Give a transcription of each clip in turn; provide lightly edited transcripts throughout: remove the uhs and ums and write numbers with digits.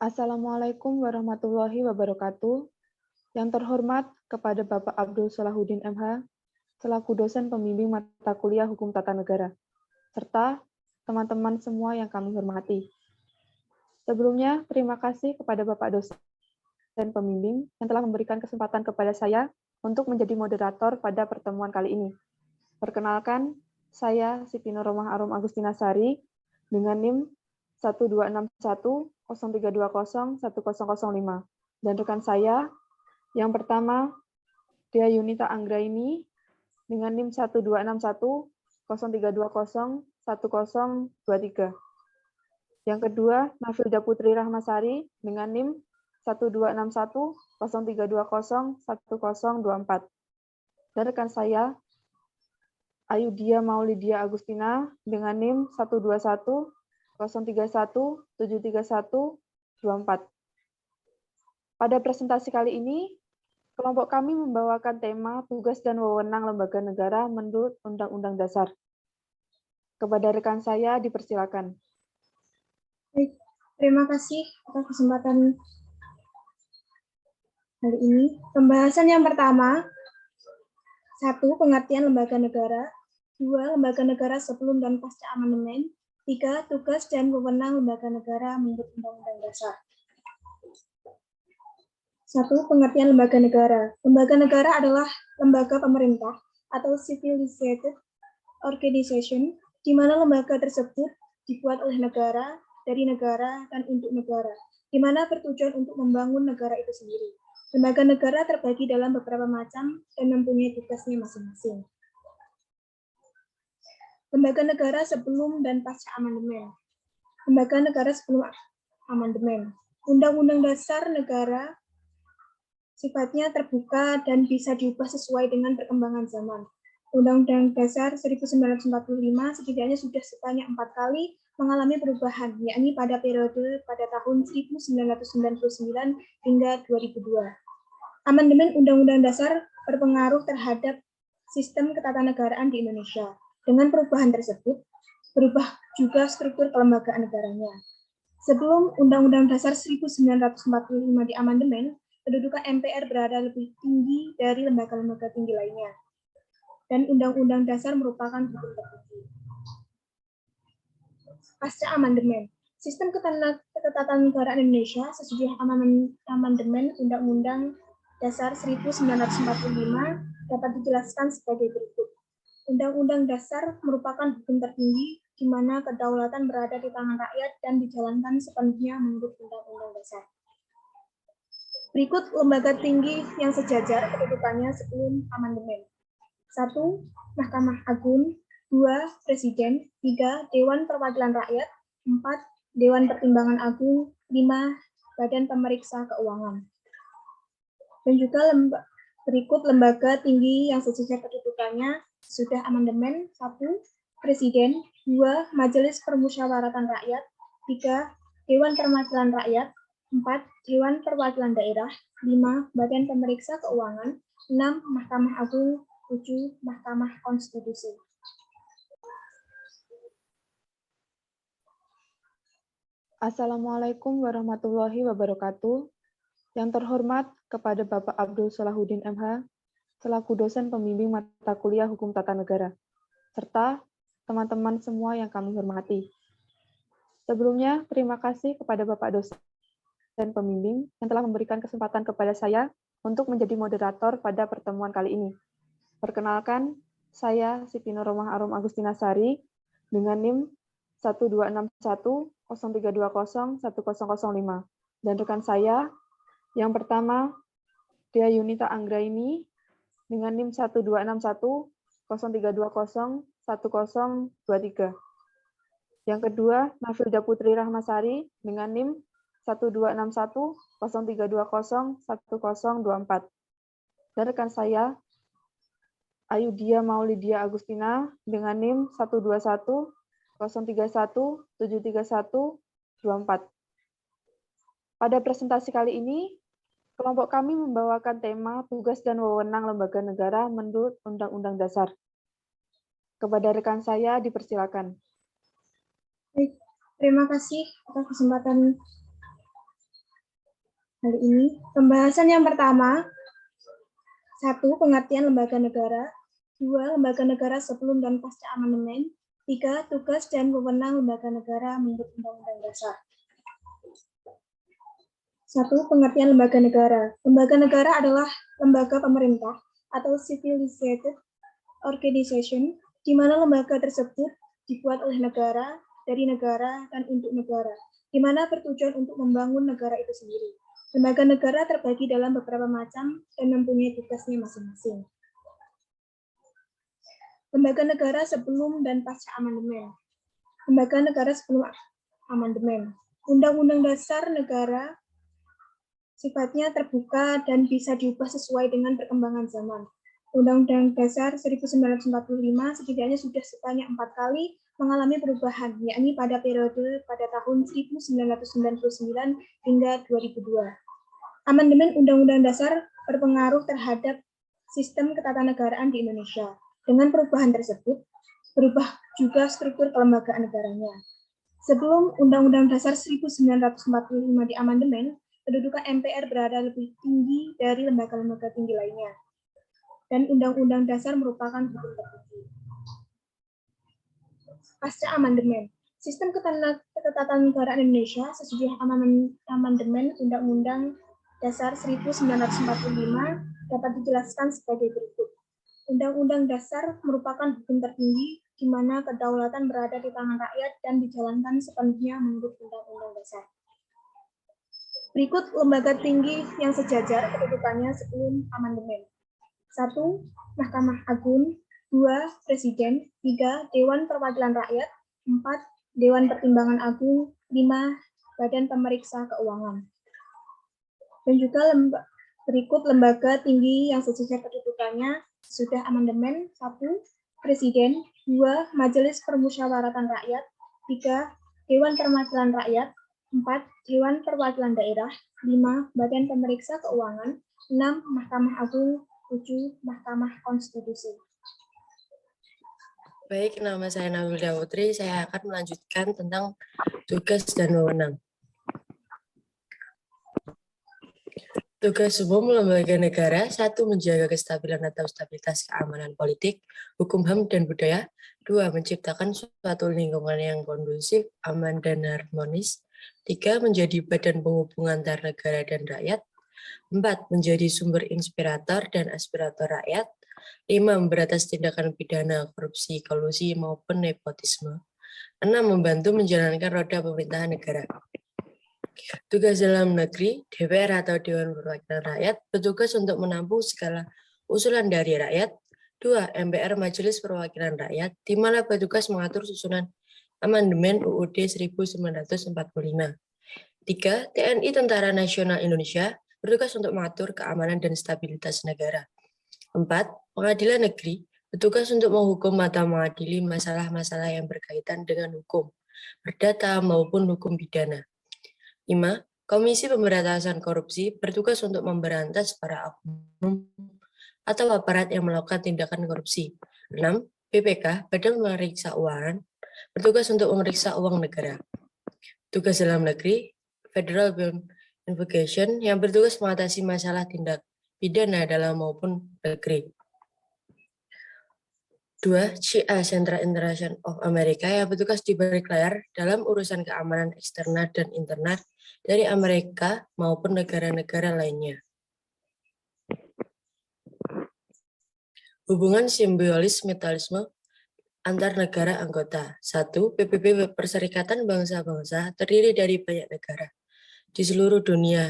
Assalamualaikum warahmatullahi wabarakatuh. Yang terhormat kepada Bapak Abdul Salahuddin MH, selaku dosen pembimbing mata kuliah Hukum Tata Negara, serta teman-teman semua yang kami hormati. Sebelumnya, terima kasih kepada Bapak dosen pembimbing yang telah memberikan kesempatan kepada saya untuk menjadi moderator pada pertemuan kali ini. Perkenalkan, saya Siti Nurrohmah Arum Agustina Sari dengan NIM 1261032010005 dan rekan saya yang pertama Dea Yunita Anggraini dengan NIM 1261032010023. Yang kedua Nafilda Putri Rahmasari dengan NIM 1261032010024. Dan rekan saya Ayudia Maulidia Agustina dengan NIM 12103173124. Pada presentasi kali ini, kelompok kami membawakan tema tugas dan wewenang lembaga negara menurut Undang-Undang Dasar. Kepada rekan saya dipersilakan. Baik, terima kasih atas kesempatan hari ini. Pembahasan yang pertama, 1. Pengertian lembaga negara. 2. Lembaga negara sebelum dan pasca amandemen. 3. Tugas dan wewenang lembaga negara menurut Undang-Undang Dasar. 1. Pengertian lembaga negara. Lembaga negara adalah lembaga pemerintah atau civilized organization, di mana lembaga tersebut dibuat oleh negara, dari negara, dan untuk negara, di mana bertujuan untuk membangun negara itu sendiri. Lembaga negara terbagi dalam beberapa macam dan mempunyai tugasnya masing-masing. Lembaga negara sebelum dan pasca amandemen. Lembaga negara sebelum amandemen. Undang-Undang Dasar Negara sifatnya terbuka dan bisa diubah sesuai dengan perkembangan zaman. Undang-Undang Dasar 1945 setidaknya sudah sebanyak 4 kali mengalami perubahan, yakni pada periode pada tahun 1999 hingga 2002. Amandemen Undang-Undang Dasar berpengaruh terhadap sistem ketatanegaraan di Indonesia. Dengan perubahan tersebut, berubah juga struktur kelembagaan negaranya. Sebelum Undang-Undang Dasar 1945 diamandemen, kedudukan MPR berada lebih tinggi dari lembaga-lembaga tinggi lainnya. Dan Undang-Undang Dasar merupakan hukum tertinggi. Pasca amandemen, sistem ketatanegaraan Indonesia sesudah amandemen Undang-Undang Dasar 1945 dapat dijelaskan sebagai berikut. Undang-Undang Dasar merupakan hukum tertinggi di mana kedaulatan berada di tangan rakyat dan dijalankan sepenuhnya menurut Undang-Undang Dasar. Berikut lembaga tinggi yang sejajar kedudukannya sebelum amandemen. 1. Mahkamah Agung. 2. Presiden. 3. Dewan Perwakilan Rakyat. 4. Dewan Pertimbangan Agung. 5. Badan Pemeriksa Keuangan. Dan juga berikut lembaga tinggi yang sejajar kedudukannya sudah amandemen. 1. Presiden. 2. Majelis Permusyawaratan Rakyat. 3. Dewan Perwakilan Rakyat. 4. Dewan Perwakilan Daerah. 5. Badan Pemeriksa Keuangan. 6. Mahkamah Agung. 7. Mahkamah Konstitusi. Assalamualaikum warahmatullahi wabarakatuh. Yang terhormat kepada Bapak Abdul Salahuddin MH, selaku dosen pembimbing mata kuliah Hukum Tata Negara, serta teman-teman semua yang kami hormati. Sebelumnya, terima kasih kepada Bapak dosen pembimbing yang telah memberikan kesempatan kepada saya untuk menjadi moderator pada pertemuan kali ini. Perkenalkan, saya Siti Nurrohmah Arum Agustina Sari dengan NIM 1261032010005 dan rekan saya yang pertama Dea Yunita Anggraini dengan NIM 1261032010023. Yang kedua Nafilda Putri Rahmasari dengan NIM 1261032010024. Dan rekan saya Ayudia Maulidia Agustina dengan NIM 12103173124. Pada presentasi kali ini, kelompok kami membawakan tema tugas dan wewenang lembaga negara menurut Undang-Undang Dasar. Kepada rekan saya dipersilakan. Baik, terima kasih atas kesempatan Kali ini, pembahasan yang pertama, 1. Pengertian lembaga negara. 2. Lembaga negara sebelum dan pasca amandemen. 3. Tugas dan wewenang lembaga negara menurut Undang-Undang Dasar. 1. Pengertian lembaga negara. Lembaga negara adalah lembaga pemerintah atau civilized organization, di mana lembaga tersebut dibuat oleh negara, dari negara, dan untuk negara, di mana bertujuan untuk membangun negara itu sendiri. Lembaga negara terbagi dalam beberapa macam dan mempunyai tugasnya masing-masing. Lembaga negara sebelum dan pasca amandemen. Lembaga negara sebelum amandemen. Undang-Undang Dasar Negara sifatnya terbuka dan bisa diubah sesuai dengan perkembangan zaman. Undang-Undang Dasar 1945 setidaknya sudah sebanyak 4 kali mengalami perubahan, yakni pada periode pada tahun 1999 hingga 2002. Amandemen Undang-Undang Dasar berpengaruh terhadap sistem ketatanegaraan di Indonesia. Dengan perubahan tersebut, berubah juga struktur kelembagaan negaranya. Sebelum Undang-Undang Dasar 1945 di amandemen, kedudukan MPR berada lebih tinggi dari lembaga-lembaga tinggi lainnya. Dan Undang-Undang Dasar merupakan hukum tertinggi. Pasca amandemen, sistem ketatanegaraan Indonesia sesudah amandemen Undang-Undang Dasar 1945 dapat dijelaskan sebagai berikut. Undang-Undang Dasar merupakan hukum tertinggi di mana kedaulatan berada di tangan rakyat dan dijalankan sepenuhnya menurut Undang-Undang Dasar. Berikut lembaga tinggi yang sejajar kedudukannya sebelum amandemen. 1. Mahkamah Agung. 2. Presiden. 3. Dewan Perwakilan Rakyat. 4. Dewan Pertimbangan Agung. 5. Badan Pemeriksa Keuangan. Dan juga berikut lembaga tinggi yang sejajar kedudukannya sudah amandemen. 1. Presiden. 2. Majelis Permusyawaratan Rakyat. 3. Dewan Perwakilan Rakyat. 4. Dewan Perwakilan Daerah. 5. Badan Pemeriksa Keuangan. 6. Mahkamah Agung. 7. Mahkamah Konstitusi. Baik, nama saya Nabilda Putri. Saya akan melanjutkan tentang tugas dan wewenang. Tugas umum lembaga negara, 1. Menjaga kestabilan atau stabilitas keamanan politik, hukum HAM dan budaya. 2. Menciptakan suatu lingkungan yang kondusif, aman dan harmonis. 3. Menjadi badan penghubung antar negara dan rakyat. 4. Menjadi sumber inspirator dan aspirator rakyat. 5. Memberantas tindakan pidana, korupsi, kolusi, maupun nepotisme. 6. Membantu menjalankan roda pemerintahan negara. Tugas dalam negeri, DPR atau Dewan Perwakilan Rakyat bertugas untuk menampung segala usulan dari rakyat. 2. MPR Majelis Perwakilan Rakyat, di mana bertugas mengatur susunan amandemen UUD 1945. 3. TNI Tentara Nasional Indonesia bertugas untuk mengatur keamanan dan stabilitas negara. 4. Pengadilan Negeri bertugas untuk menghukum atau mengadili masalah-masalah yang berkaitan dengan hukum, perdata maupun hukum pidana. 5. Komisi Pemberantasan Korupsi bertugas untuk memberantas para oknum atau aparat yang melakukan tindakan korupsi. 6. BPK, Badan Pemeriksa Keuangan, bertugas untuk memeriksa uang negara. Tugas dalam negeri, Federal Bureau Investigation, yang bertugas mengatasi masalah tindak pidana dalam maupun negeri. 2. CIA, Central Intelligence of America, yang bertugas di balik layar dalam urusan keamanan eksternal dan internal dari Amerika maupun negara-negara lainnya. Hubungan simbiosis mutualisme antar negara anggota. 1. PBB Perserikatan Bangsa-Bangsa terdiri dari banyak negara di seluruh dunia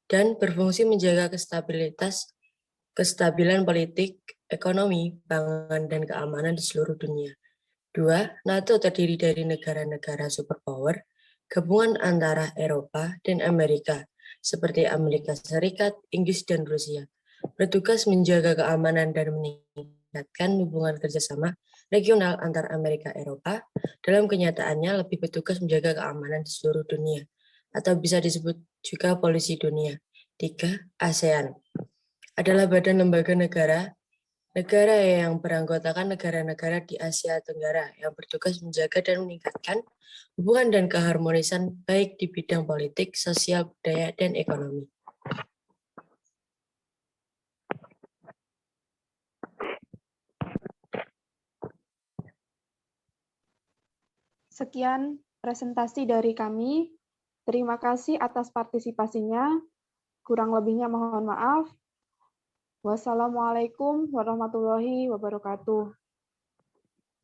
dan berfungsi menjaga kestabilan politik, ekonomi, pangan, dan keamanan di seluruh dunia. 2. NATO terdiri dari negara-negara superpower, gabungan antara Eropa dan Amerika, seperti Amerika Serikat, Inggris, dan Rusia, bertugas menjaga keamanan dan meningkatkan hubungan kerjasama regional antar Amerika Eropa. Dalam kenyataannya lebih bertugas menjaga keamanan di seluruh dunia, atau bisa disebut juga polisi dunia. 3. ASEAN adalah badan lembaga negara yang beranggotakan negara-negara di Asia Tenggara yang bertugas menjaga dan meningkatkan hubungan dan keharmonisan baik di bidang politik, sosial, budaya, dan ekonomi. Sekian presentasi dari kami. Terima kasih atas partisipasinya. Kurang lebihnya mohon maaf. Wassalamualaikum warahmatullahi wabarakatuh.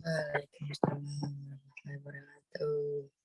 Waalaikumsalam warahmatullahi wabarakatuh.